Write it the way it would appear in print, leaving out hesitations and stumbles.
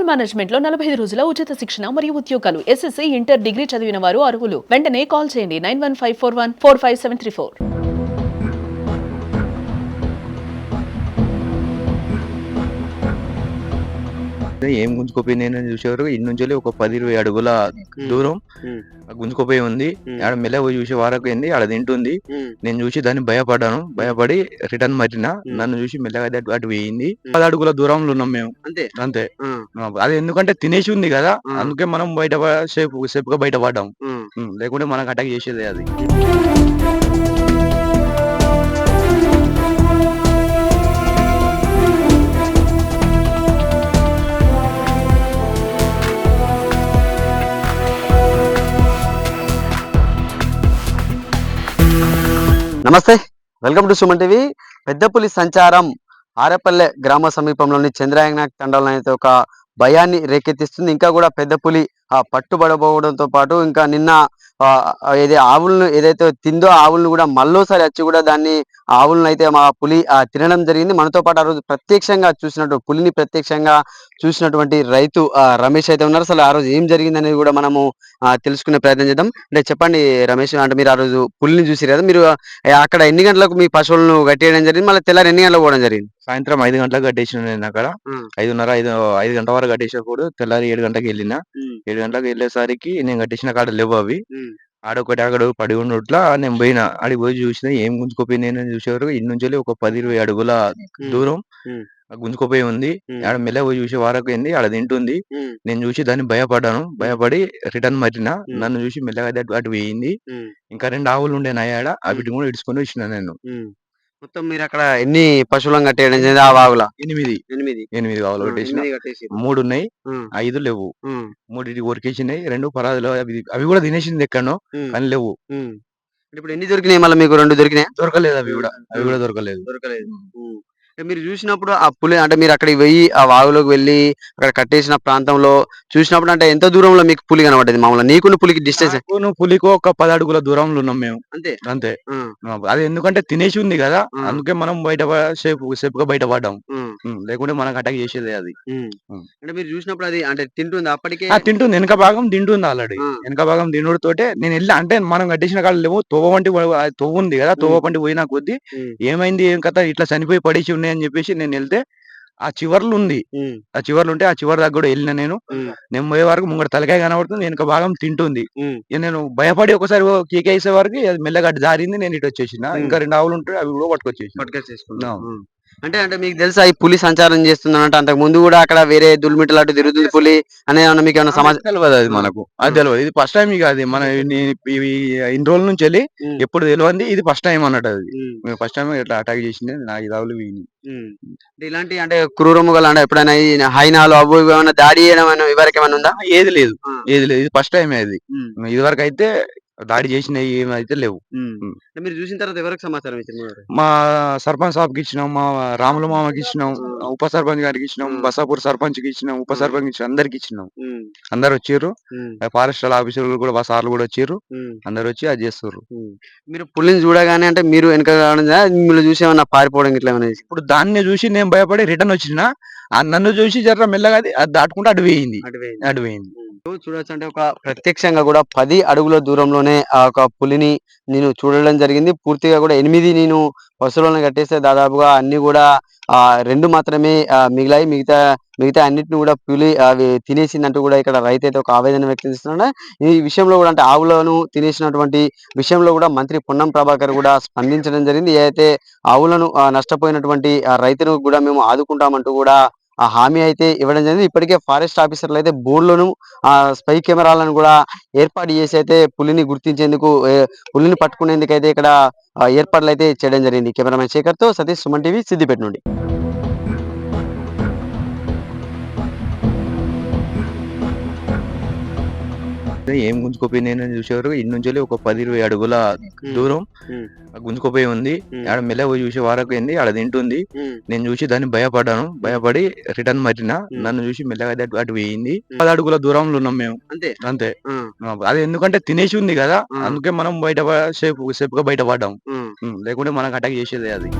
Hotel management లో 45 రోజుల ఉచిత శిక్షణ మరియు ఉద్యోగాలు. ఎస్ఎస్సీ, ఇంటర్, డిగ్రీ చదివిన వారు అర్హులు. వెంటనే కాల్ చేయండి 9154145734. ఏం గుంజుకోపోయి నేను చూసేవారు ఇన్ని నుంచి ఒక 10-20 అడుగుల దూరం గుంజుకోపోయి ఉంది. ఆడ మెల్ల పోయి చూసే వరకు ఏంది ఆడ తింటుంది. నేను చూసి దాన్ని భయపడి రిటర్న్ మట్టిన నన్ను చూసి మెల్లగా అటు పోయింది. 10 అడుగుల దూరంలో ఉన్నాం మేము. అంతే అది ఎందుకంటే తినేసి ఉంది కదా, అందుకే మనం బయట సేఫ్ గా బయట పడ్డాం. లేకుంటే మనకు అటాక్ చేసేదే అది. నమస్తే, వెల్కమ్ టు సుమన్ టీవీ. పెద్దపులి సంచారం ఆరేపల్లె గ్రామ సమీపంలోని చంద్రాయనాయక్ తండాలో అయితే ఒక భయాన్ని రేకెత్తిస్తుంది. ఇంకా కూడా పెద్దపులి పట్టుబడబోవడంతో పాటు ఇంకా నిన్న ఆవులను ఏదైతే తిందో ఆవులను కూడా మళ్ళోసారి వచ్చి కూడా దాన్ని ఆవులను అయితే మా పులి తినడం జరిగింది. మనతో పాటు ఆ రోజు ప్రత్యక్షంగా చూసినటువంటి పులిని ప్రత్యక్షంగా చూసినటువంటి రైతు రమేష్ అయితే ఉన్నారు. అసలు ఆ రోజు ఏం జరిగింది అనేది కూడా మనము తెలుసుకునే ప్రయత్నం చేద్దాం. అంటే చెప్పండి రమేష్, అంటే మీరు ఆ రోజు పులిని చూసిరు కదా, మీరు అక్కడ ఎన్ని గంటలకు మీ పశువులను కట్టేయడం జరిగింది, మళ్ళీ తెల్లారి ఎన్ని గంటలకు పోవడం జరిగింది? సాయంత్రం 5 గంటలకు కట్టేసిన నేను అక్కడ 5 గంటల వరకు కట్టేసినప్పుడు తెల్లారి 7 గంటలకు వెళ్ళిన. 7 గంటలకు వెళ్ళేసరికి నేను కట్టేసిన కాడ లేవు అవి. ఆడొకటి అక్కడ పడి ఉన్నట్లా నేను పోయినా. ఆడికి పోయి చూసిన ఏం గుంజుకోపోయి నేను చూసేవారు ఇన్ని నుంచి ఒక 10-20 అడుగుల దూరం గుంజుకోపోయి ఉంది. ఆడ మెల్ల పోయి చూసే వరకు ఏంది ఆడ తింటుంది. నేను చూసి దాన్ని భయపడి రిటర్న్ మట్టిన నన్ను చూసి మెల్లగా అటు పోయింది. ఇంకా 2 ఆవులు ఉండే నాయాడ, వీటిని కూడా ఇడుచుకొని వచ్చిన నేను. మొత్తం మీరు అక్కడ ఎన్ని పశువులను కట్టేయడం జరిగింది? ఆ వాగుల 8 ఆవులు కట్టేసిన. 3 ఉన్నాయి, 5 లేవు. 3 కొరికేసినాయి, 2 పరాదులు అవి కూడా తినేసింది ఎక్కడో, కానీ లేవు. ఇప్పుడు ఎన్ని దొరికినాయి? మళ్ళీ మీకు 2 దొరికినాయి? దొరకలేదు, అవి కూడా దొరకలేదు. మీరు చూసినప్పుడు ఆ పులి అంటే మీరు అక్కడికి పోయి ఆ వాగులోకి వెళ్ళి అక్కడ కట్టేసిన ప్రాంతంలో చూసినప్పుడు అంటే ఎంత దూరంలో మీకు పులి కనబడ్డది? మామూలుగా నీకు పులికి డిస్టెన్స్? పులికి ఒక 10 అడుగుల దూరంలో ఉన్నాం మేము. అంతే అది ఎందుకంటే తినేసి ఉంది కదా, అందుకే మనం బయట సేఫ్ గా బయట పడ్డాం. లేకుంటే మనకు అటాక్ చేసేదే అది. అంటే మీరు చూసినప్పుడు అది అంటే తింటుంది అప్పటికే? తింటుంది, వెనక భాగం తింటుంది ఆల్రెడీ. వెనక భాగం తినుడుతోటే నేను వెళ్ళి, అంటే మనం కట్టేసిన కాళ్ళు లేవు, తోవ ఉంది కదా, తోవ పంటి పోయినా కొద్దీ ఏమైంది ఏం కథ ఇట్లా చనిపోయి పడేసి ఉన్నాయి అని చెప్పేసి నేను వెళ్తే ఆ చివర్లు ఉంది. ఆ చివర్లు ఉంటే ఆ చివరి దగ్గర కూడా వెళ్ళిన నేను. నేను పోయే వరకు ముంగడ తలకాయ కనబడుతుంది, వెనక భాగం తింటుంది. నేను భయపడి ఒకసారి కేకేసే వరకు అది మెల్లగా జారింది, నేను ఇటు వచ్చేసిన. ఇంకా 2 ఆవులు ఉంటాయి, అవి కూడా పట్టుకొచ్చేసిన. అంటే మీకు తెలుసా ఈ పులి సంచారం చేస్తుందంటే? అంతకు ముందు కూడా అక్కడ వేరే దుల్మిటలు అటు తిరుగుతుంది పులి అనే మీకు ఏమైనా సమాచారం తెలియదు? అది మనకు అది తెలియదు. ఇది ఫస్ట్ టైం ఇక అది మన ఇన్ని రోజుల నుంచి వెళ్ళి ఎప్పుడు తెలియదు, ఇది ఫస్ట్ టైం అన్నట్టు. అది ఫస్ట్ టైం ఇట్లా అటాక్ చేసింది నా 5 ఆవులు వీని. ఇలాంటి అంటే క్రూరముగలు అంటే ఎప్పుడైనా హైనాలు అవి ఏమైనా దాడి చేయడం ఇవరకు ఏమైనా ఉందా? ఏది లేదు. ఇది ఫస్ట్ టైం. అది ఇది వరకు అయితే దాడి చేసినవి ఏమైతే లేవు. మీరు చూసిన తర్వాత ఎవరికి సమాచారం ఇచ్చారు? మా సర్పంచ్ సాబ్కి ఇచ్చినాం, మా రాముల మామకి ఇచ్చినాం, ఉప సర్పంచ్ గారికి ఇచ్చినాం, బసాపూర్ సర్పంచ్ కి ఇచ్చినాం, ఉప సర్పంచ్ ఇచ్చినాం, అందరికి ఇచ్చినాం. అందరు వచ్చారు, ఫారెస్ట్ ఆఫీసర్లు కూడా మా సార్లు కూడా వచ్చారు. అందరు వచ్చి అది చేస్తారు. మీరు పులిని చూడగానే అంటే మీరు వెనక మిమ్మల్ని చూసి ఏమన్నా పారిపోవడం ఇట్లా ఏమైనా? ఇప్పుడు దాన్ని చూసి నేను భయపడి రిటర్న్ వచ్చిన, నన్ను చూసి జర మెల్లగా అది దాటుకుంటూ అటు పోయింది. చూడొచ్చు, అంటే ఒక ప్రత్యక్షంగా కూడా 10 అడుగుల దూరంలోనే ఆ ఒక పులిని నేను చూడడం జరిగింది. పూర్తిగా కూడా 8 నేను పశువులను కట్టేస్తే దాదాపుగా అన్ని కూడా 2 మాత్రమే మిగిలాయి. మిగతా అన్నిటిని కూడా పులి అవి తినేసిందంటూ కూడా ఇక్కడ రైతు అయితే ఒక ఆవేదన వ్యక్తం చేస్తున్నాడు. ఈ విషయంలో కూడా అంటే ఆవులను తినేసినటువంటి విషయంలో కూడా మంత్రి పొన్నం ప్రభాకర్ కూడా స్పందించడం జరిగింది. ఏదైతే ఆవులను నష్టపోయినటువంటి రైతును కూడా మేము ఆదుకుంటామంటూ కూడా ఆ హామీ అయితే ఇవ్వడం జరిగింది. ఇప్పటికే ఫారెస్ట్ ఆఫీసర్లు అయితే బోర్డులను స్పై కెమెరాలను కూడా ఏర్పాటు చేసి అయితే పులిని గుర్తించేందుకు, పులిని పట్టుకునేందుకు అయితే ఇక్కడ ఏర్పాట్లు అయితే చేయడం జరిగింది. కెమెరామెన్ శేఖర్ తో సతీష్, సుమన్ టీవీ, సిద్దిపేట నుండి. ఏం గుంజుకోపోయి నేను చూసేవారు ఇన్ని నుంచి ఒక 10-20 అడుగుల దూరం గుంజుకోపోయి ఉంది. ఆడ మెల్ల పోయి చూసే వరకు ఏంది ఆడ తింటుంది. నేను చూసి దాన్ని భయపడి రిటర్న్ మట్టిన నన్ను చూసి మెల్లగా అటు పోయింది. 10 అడుగుల దూరంలో ఉన్నాం మేము. అంతే అది ఎందుకంటే తినేసి ఉంది కదా, అందుకే మనం బయట సేఫ్ గా బయట పడ్డాం. లేకుంటే మనకు అటాక్ చేసేదే అది.